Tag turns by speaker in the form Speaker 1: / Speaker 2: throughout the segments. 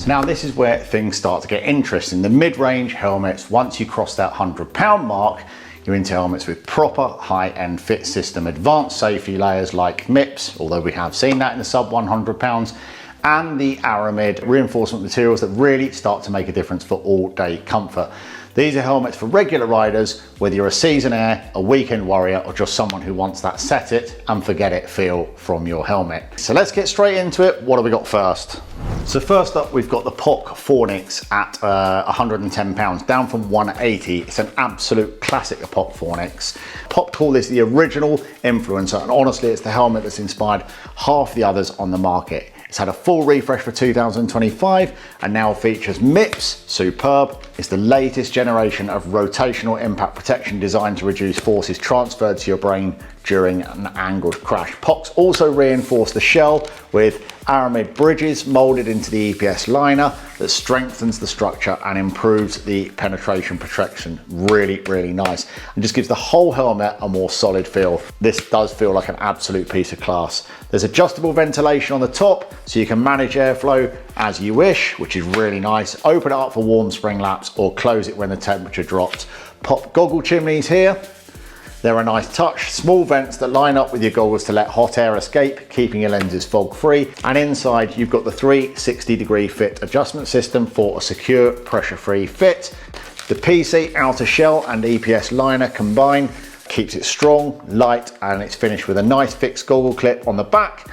Speaker 1: Now this is where things start to get interesting. The mid-range helmets, once you cross that £100 mark, you're into helmets with proper high-end fit system, advanced safety layers like MIPS, although we have seen that in the sub £100, and the Aramid reinforcement materials that really start to make a difference for all-day comfort. These are helmets for regular riders, whether you're a season air, a weekend warrior, or just someone who wants that set it and forget it feel from your helmet. So let's get straight into it. What have we got first? So first up, we've got the POC Fornix at £110, down from 180. It's an absolute classic of POC Fornix. POC call this the original influencer, and honestly, it's the helmet that's inspired half the others on the market. It's had a full refresh for 2025 and now features MIPS, superb. It's the latest generation of rotational impact protection designed to reduce forces transferred to your brain during an angled crash. POC's also reinforced the shell with Aramid bridges molded into the EPS liner that strengthens the structure and improves the penetration protection. Really, really nice. And just gives the whole helmet a more solid feel. This does feel like an absolute piece of class. There's adjustable ventilation on the top, so you can manage airflow as you wish, which is really nice. Open it up for warm spring laps or close it when the temperature drops. Pop goggle chimneys here. They're a nice touch, small vents that line up with your goggles to let hot air escape, keeping your lenses fog free. And inside you've got the 360-degree fit adjustment system for a secure, pressure-free fit. The PC outer shell and EPS liner combined keeps it strong, light, and it's finished with a nice fixed goggle clip on the back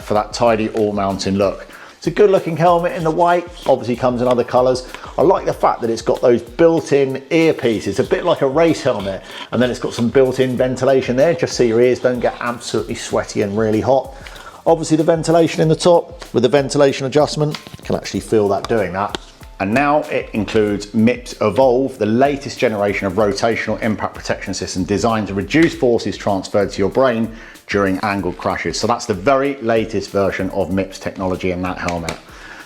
Speaker 1: for that tidy all-mountain look. It's a good looking helmet in the white, obviously comes in other colours. I like the fact that it's got those built-in earpieces, a bit like a race helmet, and then it's got some built-in ventilation there just so your ears don't get absolutely sweaty and really hot. Obviously the ventilation in the top with the ventilation adjustment, you can actually feel that doing that. And now it includes MIPS Evolve, the latest generation of rotational impact protection system designed to reduce forces transferred to your brain during angled crashes. So that's the very latest version of MIPS technology in that helmet.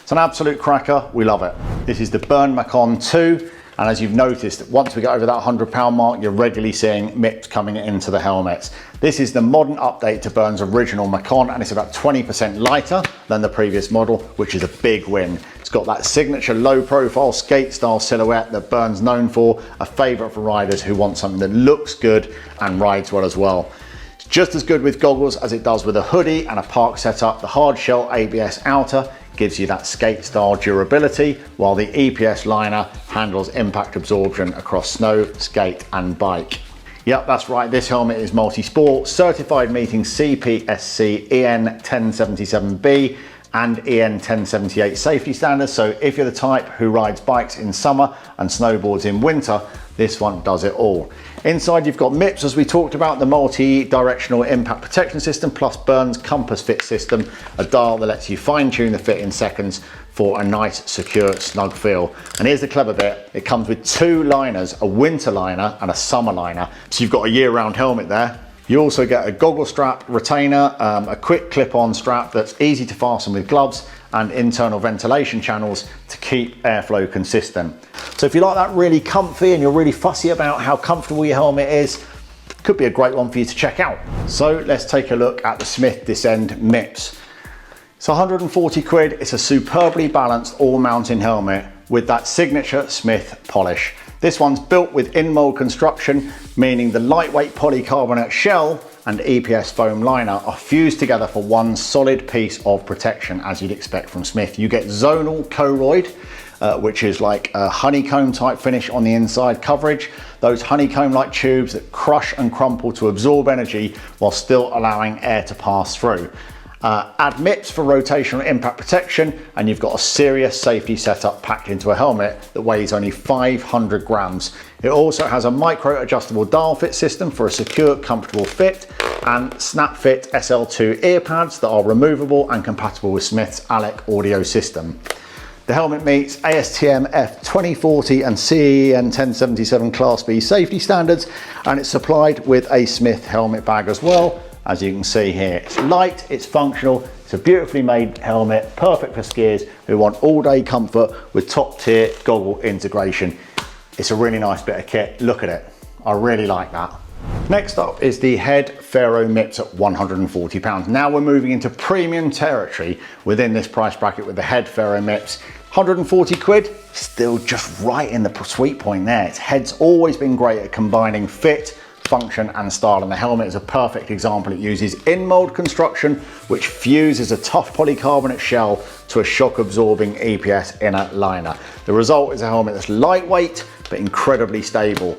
Speaker 1: It's an absolute cracker, we love it. This is the Bern Macon 2, and as you've noticed, once we get over that £100 mark, you're regularly seeing MIPS coming into the helmets. This is the modern update to Bern's original Macon, and it's about 20% lighter than the previous model, which is a big win. It's got that signature low profile skate style silhouette that Bern's known for, a favourite for riders who want something that looks good and rides well as well. It's just as good with goggles as it does with a hoodie and a park setup. The hard shell ABS outer gives you that skate style durability, while the EPS liner handles impact absorption across snow, skate and bike. Yep, that's right, this helmet is multi-sport, certified meeting CPSC EN 1077B and EN 1078 safety standards. So if you're the type who rides bikes in summer and snowboards in winter, this one does it all. Inside you've got MIPS, as we talked about, the multi-directional impact protection system, plus Bern's compass fit system, a dial that lets you fine tune the fit in seconds for a nice, secure, snug feel. And here's the clever bit, it comes with two liners, a winter liner and a summer liner. So you've got a year-round helmet there. You also get a goggle strap retainer, a quick clip-on strap that's easy to fasten with gloves, and internal ventilation channels to keep airflow consistent. So if you like that really comfy and you're really fussy about how comfortable your helmet is, could be a great one for you to check out. So let's take a look at the Smith Descend MIPS. It's 140 quid, it's a superbly balanced all-mountain helmet with that signature Smith polish. This one's built with in-mold construction, meaning the lightweight polycarbonate shell and EPS foam liner are fused together for one solid piece of protection, as you'd expect from Smith. You get zonal KOROYD, which is like a honeycomb type finish on the inside coverage. Those honeycomb-like tubes that crush and crumple to absorb energy while still allowing air to pass through. Add MIPS for rotational impact protection, and you've got a serious safety setup packed into a helmet that weighs only 500 grams. It also has a micro adjustable dial fit system for a secure, comfortable fit, and snap fit SL2 ear pads that are removable and compatible with Smith's ALEC audio system. The helmet meets ASTM F2040 and CEN 1077 Class B safety standards, and it's supplied with a Smith helmet bag as well. As you can see here, it's light, it's functional, it's a beautifully made helmet, perfect for skiers who want all-day comfort with top-tier goggle integration. It's a really nice bit of kit, look at it, I really like that. Next up is the head Pharaoh MIPS at £140. Now we're moving into premium territory within this price bracket with the head Pharaoh MIPS. 140 quid, still just right in the sweet point there. Its head's always been great at combining fit, function and style, and the helmet is a perfect example. It uses in-mold construction which fuses a tough polycarbonate shell to a shock absorbing EPS inner liner. The result is a helmet that's lightweight but incredibly stable.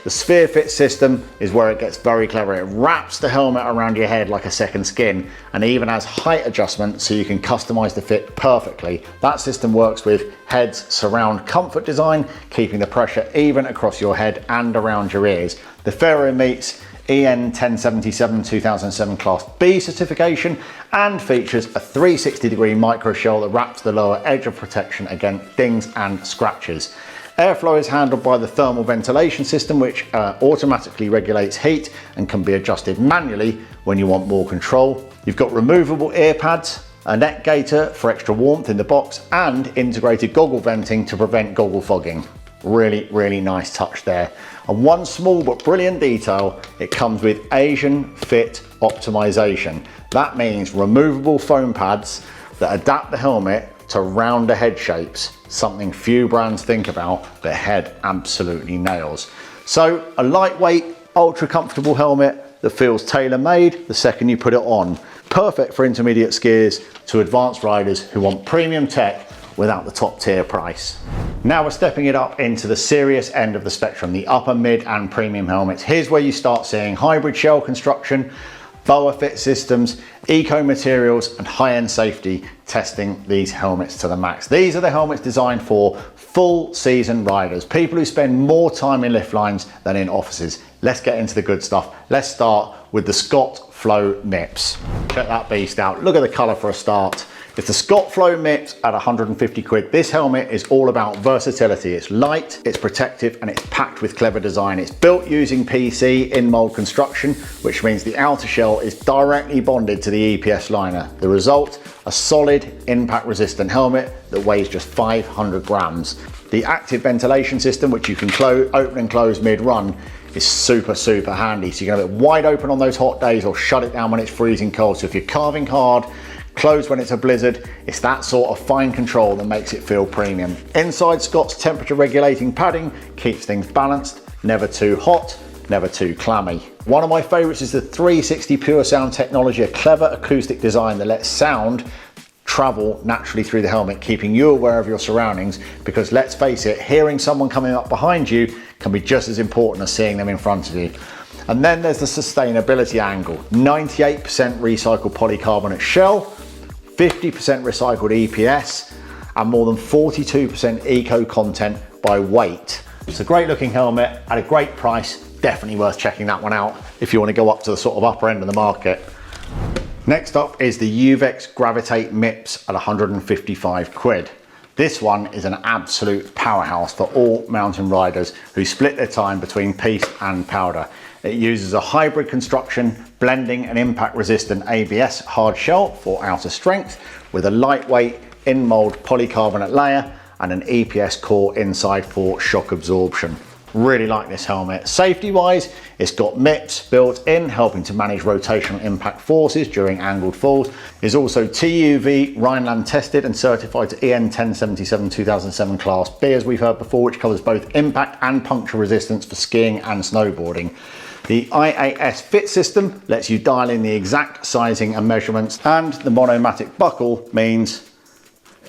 Speaker 1: The sphere fit system is where it gets very clever. It wraps the helmet around your head like a second skin and even has height adjustment so you can customize the fit perfectly. That system works with head's surround comfort design, keeping the pressure even across your head and around your ears. The Pharaoh meets EN 1077 2007 Class B certification and features a 360-degree micro shell that wraps the lower edge of protection against dings and scratches. Airflow is handled by the thermal ventilation system, which automatically regulates heat and can be adjusted manually when you want more control. You've got removable ear pads, a neck gaiter for extra warmth in the box, and integrated goggle venting to prevent goggle fogging. Really, really nice touch there. And one small but brilliant detail, it comes with Asian fit optimization. That means removable foam pads that adapt the helmet to rounder head shapes, something few brands think about, but head absolutely nails. So a lightweight, ultra comfortable helmet that feels tailor-made the second you put it on. Perfect for intermediate skiers to advanced riders who want premium tech without the top tier price. Now we're stepping it up into the serious end of the spectrum, the upper, mid and premium helmets. Here's where you start seeing hybrid shell construction, BOA fit systems, eco materials and high-end safety testing these helmets to the max. These are the helmets designed for full season riders, people who spend more time in lift lines than in offices. Let's get into the good stuff. Let's start with the Scott Flow MIPS. Check that beast out. Look at the color for a start. It's the Scott Flow MIPS at 150 quid. This helmet is all about versatility. It's light, it's protective, and it's packed with clever design. It's built using PC in-mold construction, which means the outer shell is directly bonded to the EPS liner. The result, a solid, impact-resistant helmet that weighs just 500 grams. The active ventilation system, which you can open and close mid-run, is super handy. So you can have it wide open on those hot days or shut it down when it's freezing cold. So if you're carving hard, closed when it's a blizzard, it's that sort of fine control that makes it feel premium. Inside, Scott's temperature regulating padding keeps things balanced, never too hot, never too clammy. One of my favorites is the 360 Pure Sound technology, a clever acoustic design that lets sound travel naturally through the helmet, keeping you aware of your surroundings, because let's face it, hearing someone coming up behind you can be just as important as seeing them in front of you. And then there's the sustainability angle. 98% recycled polycarbonate shell, 50% recycled EPS, and more than 42% eco content by weight. It's a great looking helmet at a great price. Definitely worth checking that one out if you want to go up to the sort of upper end of the market. Next up is the Uvex Gravitate MIPS at 155 quid. This one is an absolute powerhouse for all mountain riders who split their time between piste and powder. It uses a hybrid construction, blending an impact resistant ABS hard shell for outer strength with a lightweight in-mold polycarbonate layer and an EPS core inside for shock absorption. Really like this helmet. Safety wise, it's got MIPS built in, helping to manage rotational impact forces during angled falls. It's also TUV Rhineland tested and certified to EN 1077 2007 Class B, as we've heard before, which covers both impact and puncture resistance for skiing and snowboarding. The IAS fit system lets you dial in the exact sizing and measurements, and the monomatic buckle means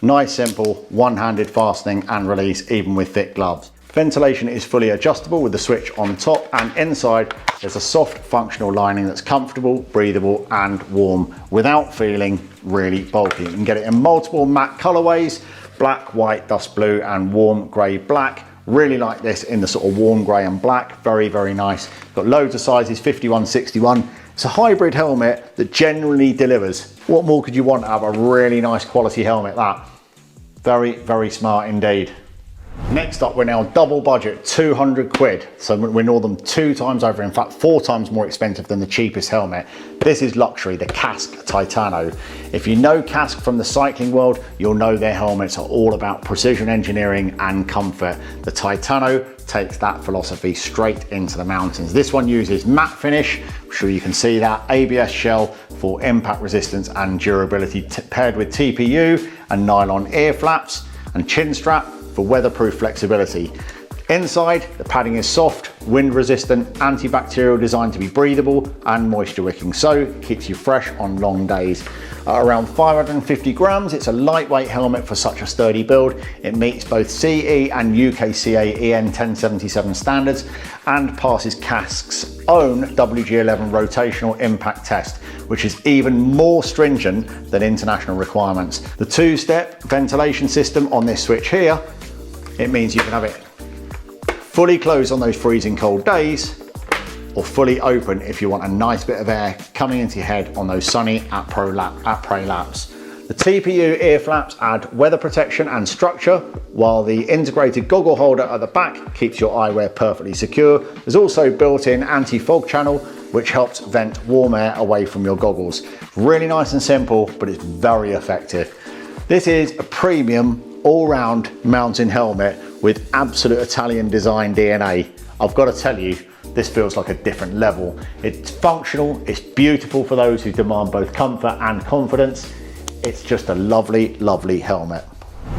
Speaker 1: nice, simple, one-handed fastening and release even with thick gloves. Ventilation is fully adjustable with the switch on top, and inside there's a soft functional lining that's comfortable, breathable and warm without feeling really bulky. You can get it in multiple matte colorways, black, white, dust blue and warm grey black. Really like this in the sort of warm grey and black. Very nice. Got loads of sizes, 51, 61. It's a hybrid helmet that genuinely delivers. What more could you want out of a really nice quality helmet? That very smart indeed. Next up, we're now double budget, 200 quid. So we're more than 2 times over, in fact 4 times more expensive than the cheapest helmet. This is luxury, the Kask Titano. If you know Kask from the cycling world, you'll know their helmets are all about precision engineering and comfort. The Titano takes that philosophy straight into the mountains. This one uses matte finish, I'm sure you can see that, ABS shell for impact resistance and durability, paired with TPU and nylon ear flaps and chin strap for weatherproof flexibility. Inside, the padding is soft, wind resistant, antibacterial, designed to be breathable and moisture wicking, so it keeps you fresh on long days. At around 550 grams, it's a lightweight helmet for such a sturdy build. It meets both CE and UKCA EN 1077 standards and passes Kask's own WG11 rotational impact test, which is even more stringent than international requirements. The two-step ventilation system on this switch here, it means you can have it fully closed on those freezing cold days, or fully open if you want a nice bit of air coming into your head on those sunny après laps. The TPU ear flaps add weather protection and structure, while the integrated goggle holder at the back keeps your eyewear perfectly secure. There's also built-in anti-fog channel, which helps vent warm air away from your goggles. Really nice and simple, but it's very effective. This is a premium all-round mountain helmet with absolute Italian design DNA. I've got to tell you, this feels like a different level. It's functional, it's beautiful for those who demand both comfort and confidence. It's just a lovely, lovely helmet.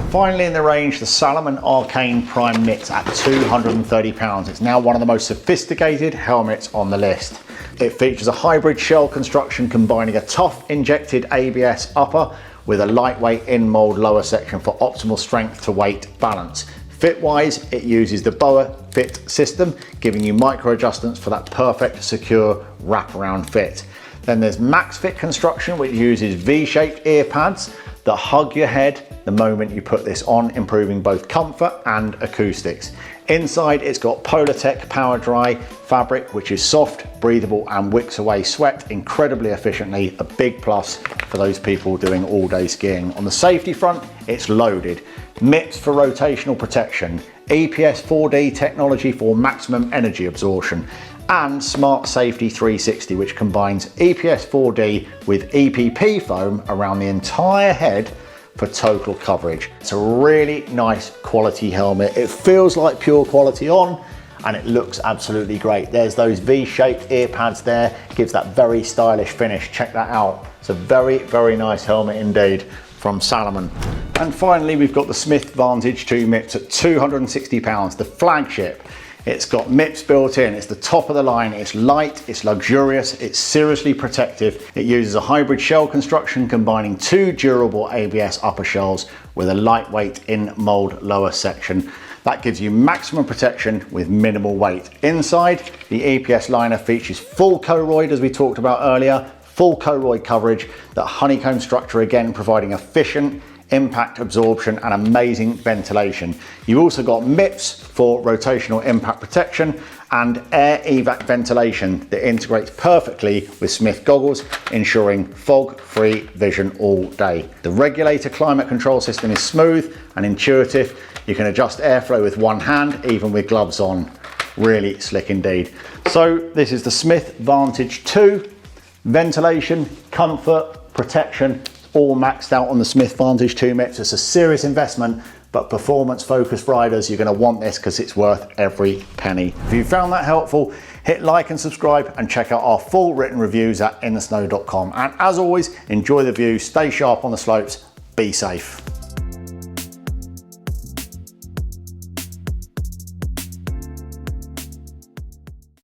Speaker 1: Finally in the range, the Salomon Arcane Prime MIPS at £230. It's now one of the most sophisticated helmets on the list. It features a hybrid shell construction combining a tough injected ABS upper with a lightweight in-mold lower section for optimal strength to weight balance. Fit-wise, it uses the BOA fit system, giving you micro adjustments for that perfect, secure wraparound fit. Then there's Max Fit construction, which uses V-shaped ear pads that hug your head the moment you put this on, improving both comfort and acoustics. Inside, it's got Polartec Power Dry fabric, which is soft, breathable, and wicks away sweat incredibly efficiently. A big plus for those people doing all-day skiing. On the safety front, it's loaded. MIPS for rotational protection, EPS 4D technology for maximum energy absorption, and Smart Safety 360, which combines EPS 4D with EPP foam around the entire head for total coverage. It's a really nice quality helmet. It feels like pure quality on, and it looks absolutely great. There's those V-shaped ear pads there, gives that very stylish finish. Check that out. It's a very, very nice helmet indeed from Salomon. And finally, we've got the Smith Vantage 2 MIPS at £260, the flagship. It's got MIPS built in, it's the top of the line, it's light, it's luxurious, it's seriously protective. It uses a hybrid shell construction combining two durable ABS upper shells with a lightweight in-mold lower section. That gives you maximum protection with minimal weight. Inside, the EPS liner features full KOROYD, as we talked about earlier, full KOROYD coverage, that honeycomb structure again providing efficient impact absorption and amazing ventilation. You've also got MIPS for rotational impact protection and air evac ventilation that integrates perfectly with Smith goggles, ensuring fog-free vision all day. The regulator climate control system is smooth and intuitive. You can adjust airflow with one hand, even with gloves on. Really slick indeed. So this is the Smith Vantage 2. Ventilation, comfort, protection, all maxed out on the Smith Vantage 2 MIPS. It's a serious investment, but performance focused riders, you're going to want this because it's worth every penny. If you found that helpful, hit like and subscribe, and check out our full written reviews at inthesnow.com. And as always, enjoy the view, stay sharp on the slopes, be safe.